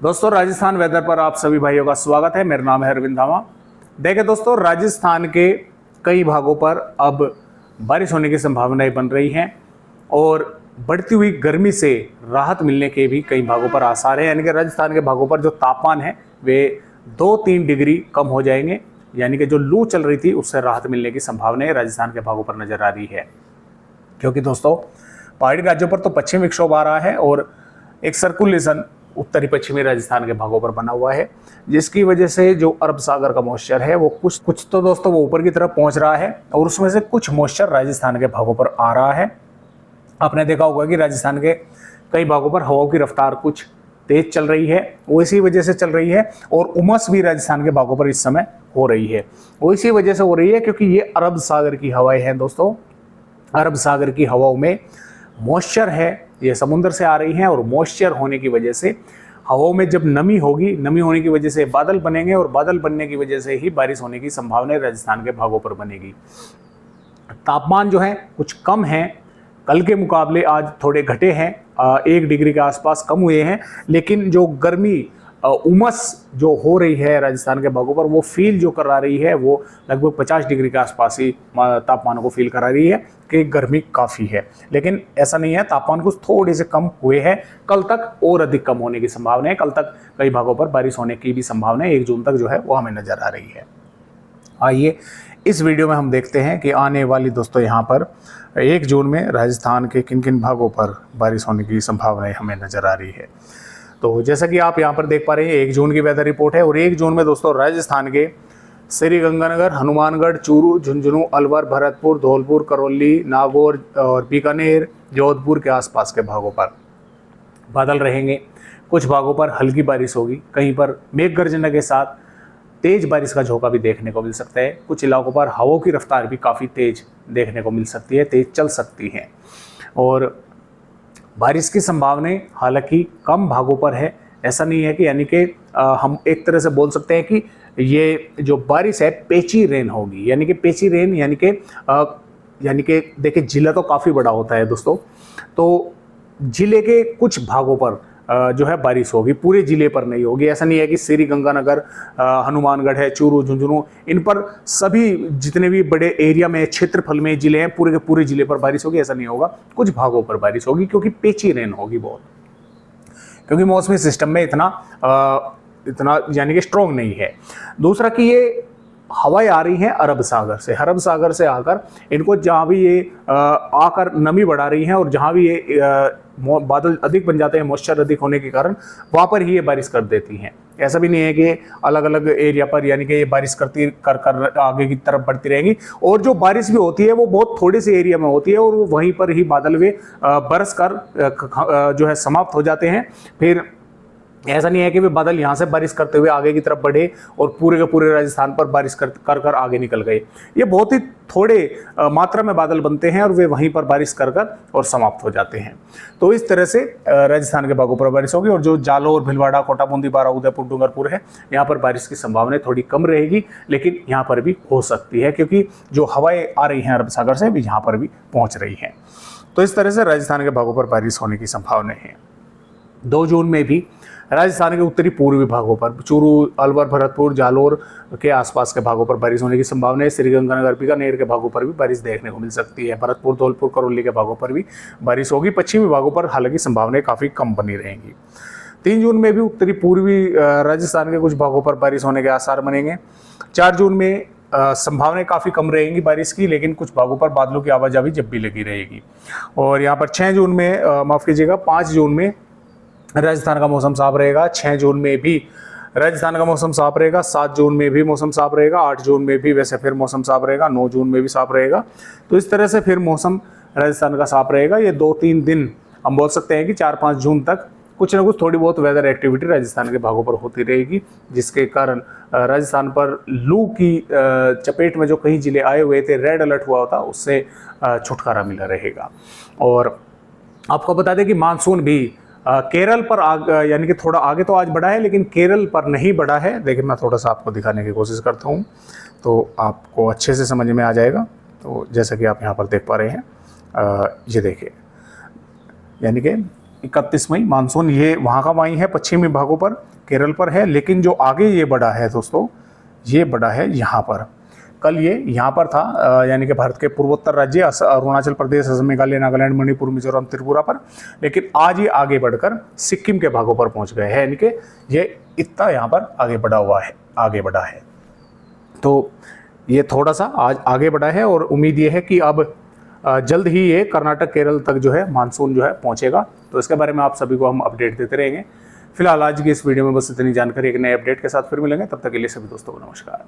दोस्तों, राजस्थान वेदर पर आप सभी भाइयों का स्वागत है। मेरा नाम है अरविंद धामा। देखें दोस्तों, राजस्थान के कई भागों पर अब बारिश होने की संभावनाएं बन रही हैं और बढ़ती हुई गर्मी से राहत मिलने के भी कई भागों पर आसार है। यानी कि राजस्थान के भागों पर जो तापमान है वे 2-3 डिग्री कम हो जाएंगे। यानी कि जो लू चल रही थी उससे राहत मिलने की संभावनाएं राजस्थान के भागों पर नजर आ रही है। क्योंकि दोस्तों, पहाड़ी राज्यों पर तो पश्चिमी विक्षोभ आ रहा है और एक सर्कुलेशन उत्तरी पश्चिमी राजस्थान के भागों पर बना हुआ है, जिसकी वजह से जो अरब सागर का मॉइस्चर है वो कुछ तो दोस्तों वो ऊपर की तरफ पहुंच रहा है और उसमें से कुछ मॉइस्चर राजस्थान के भागों पर आ रहा है। आपने देखा होगा कि राजस्थान के कई भागों पर हवाओं की रफ्तार कुछ तेज चल रही है, वो इसी वजह से चल रही है। और उमस भी राजस्थान के भागों पर इस समय हो रही है, वो इसी वजह से हो रही है क्योंकि ये अरब सागर की हवाएं हैं। दोस्तों, अरब सागर की हवाओं में मॉइस्चर है, ये समुद्र से आ रही हैं और मॉइस्चर होने की वजह से हवाओं में जब नमी होगी, नमी होने की वजह से बादल बनेंगे और बादल बनने की वजह से ही बारिश होने की संभावना राजस्थान के भागों पर बनेगी। तापमान जो है कुछ कम है, कल के मुकाबले आज थोड़े घटे हैं, 1 डिग्री के आसपास कम हुए हैं। लेकिन जो गर्मी उमस जो हो रही है राजस्थान के भागों पर वो फील जो करा रही है वो लगभग 50 डिग्री के आसपास ही तापमान को फील करा रही है कि गर्मी काफ़ी है। लेकिन ऐसा नहीं है, तापमान कुछ थोड़े से कम हुए हैं। कल तक और अधिक कम होने की संभावना है। कल तक कई भागों पर बारिश होने की भी संभावना है, 1 जून तक जो है वो हमें नज़र आ रही है। आइए इस वीडियो में हम देखते हैं कि आने वाली दोस्तों यहाँ पर 1 जून में राजस्थान के किन किन भागों पर बारिश होने की संभावनाएं हमें नज़र आ रही है। तो जैसा कि आप यहाँ पर देख पा रहे हैं, 1 जून की वेदर रिपोर्ट है और 1 जून में दोस्तों राजस्थान के श्रीगंगानगर, हनुमानगढ़, चूरू, झुंझुनू, अलवर, भरतपुर, धौलपुर, करौली, नागौर और बीकानेर, जोधपुर के आसपास के भागों पर बादल रहेंगे। कुछ भागों पर हल्की बारिश होगी, कहीं पर मेघ गर्जना के साथ तेज बारिश का झोंका भी देखने को मिल सकता है। कुछ इलाकों पर हवाओं की रफ्तार भी काफ़ी तेज देखने को मिल सकती है, तेज चल सकती है। और बारिश की संभावनाएं हालांकि कम भागों पर है। ऐसा नहीं है कि यानी कि हम एक तरह से बोल सकते हैं कि ये जो बारिश है पेची रेन होगी। यानी कि पेची रेन यानी कि देखिए, जिला तो काफ़ी बड़ा होता है दोस्तों, तो जिले के कुछ भागों पर जो है बारिश होगी, पूरे जिले पर नहीं होगी। ऐसा नहीं है कि श्रीगंगानगर, हनुमानगढ़ है, चूरू, झुंझुनू, इन पर सभी जितने भी बड़े एरिया में क्षेत्रफल में जिले हैं पूरे के पूरे जिले पर बारिश होगी, ऐसा नहीं होगा। कुछ भागों पर बारिश होगी क्योंकि पेची रेन होगी बहुत, क्योंकि मौसमी सिस्टम में इतना यानी कि स्ट्रॉन्ग नहीं है। दूसरा कि ये हवाएं आ रही हैं अरब सागर से आकर इनको जहाँ भी ये आकर नमी बढ़ा रही हैं और जहाँ भी ये बादल अधिक बन जाते हैं मॉइस्चर अधिक होने के कारण, वहाँ पर ही ये बारिश कर देती हैं। ऐसा भी नहीं है कि अलग अलग एरिया पर यानी कि ये बारिश कर आगे की तरफ बढ़ती रहेंगी। और जो बारिश भी होती है वो बहुत थोड़े से एरिया में होती है और वो वहीं पर ही बादल वे बरस कर जो है समाप्त हो जाते हैं। फिर ऐसा नहीं है कि वे बादल यहाँ से बारिश करते हुए आगे की तरफ बढ़े और पूरे के पूरे राजस्थान पर बारिश कर आगे निकल गए। ये बहुत ही थोड़े मात्रा में बादल बनते हैं और वे वहीं पर बारिश कर और समाप्त हो जाते हैं। तो इस तरह से राजस्थान के भागों पर बारिश होगी। और जो जालोर, भीलवाड़ा, कोटा, बूंदी, बारा, उदयपुर, डूंगरपुर है, यहाँ पर बारिश की संभावना थोड़ी कम रहेगी, लेकिन यहाँ पर भी हो सकती है क्योंकि जो हवाएं आ रही हैं अरब सागर से भी यहाँ पर भी पहुँच रही हैं। तो इस तरह से राजस्थान के भागों पर बारिश होने की संभावना है। 2 जून में भी राजस्थान के उत्तरी पूर्वी भागों पर चूरू, अलवर, भरतपुर, जालोर के आसपास के भागों पर बारिश होने की संभावना है। श्रीगंगानगर, बीकानेर के भागों पर भी बारिश देखने को मिल सकती है। भरतपुर, धौलपुर, करौली के भागों पर भी बारिश होगी। पश्चिमी भागों पर हालांकि संभावनाएं काफ़ी कम बनी रहेंगी। 3 जून में भी उत्तरी पूर्वी राजस्थान के कुछ भागों पर बारिश होने के आसार बनेंगे। 4 जून में संभावनाएं काफ़ी कम रहेंगी बारिश की, लेकिन कुछ भागों पर बादलों की आवाजाही जब भी लगी रहेगी। और यहाँ पर 6 जून में 5 जून में राजस्थान का मौसम साफ रहेगा। 6 जून में भी राजस्थान का मौसम साफ रहेगा। 7 जून में भी मौसम साफ रहेगा। 8 जून में भी वैसे फिर मौसम साफ रहेगा। 9 जून में भी साफ रहेगा। तो इस तरह से फिर मौसम राजस्थान का साफ रहेगा। ये 2-3 दिन हम बोल सकते हैं कि 4-5 जून तक कुछ ना कुछ थोड़ी बहुत वेदर एक्टिविटी राजस्थान के भागों पर होती रहेगी, जिसके कारण राजस्थान पर लू की चपेट में जो कई जिले आए हुए थे, रेड अलर्ट हुआ होता, उससे छुटकारा मिला रहेगा। और आपको बता दें कि मानसून भी केरल पर यानी कि थोड़ा आगे तो आज बढ़ा है, लेकिन केरल पर नहीं बढ़ा है। लेकिन मैं थोड़ा सा आपको दिखाने की कोशिश करता हूँ तो आपको अच्छे से समझ में आ जाएगा। तो जैसा कि आप यहाँ पर देख पा रहे हैं, ये देखिए, यानी कि 31 मई मानसून ये वहाँ का वहीं है, पश्चिमी भागों पर, केरल पर है, लेकिन जो आगे ये बढ़ा है दोस्तों, ये बढ़ा है यहाँ पर। कल ये यहाँ पर था, यानी कि भारत के पूर्वोत्तर राज्य अरुणाचल प्रदेश, असम, मेघालय, नागालैंड, मणिपुर, मिजोरम, त्रिपुरा पर, लेकिन आज ये आगे बढ़कर सिक्किम के भागों पर पहुँच गए हैं, यानी कि ये इतना यहाँ पर आगे बढ़ा है। तो ये थोड़ा सा आज आगे बढ़ा है और उम्मीद ये है कि अब जल्द ही ये कर्नाटक, केरल तक जो है मानसून जो है पहुँचेगा। तो इसके बारे में आप सभी को हम अपडेट देते रहेंगे। फिलहाल आज की इस वीडियो में बस इतनी जानकारी। एक नए अपडेट के साथ फिर मिलेंगे, तब तक के लिए सभी दोस्तों को नमस्कार।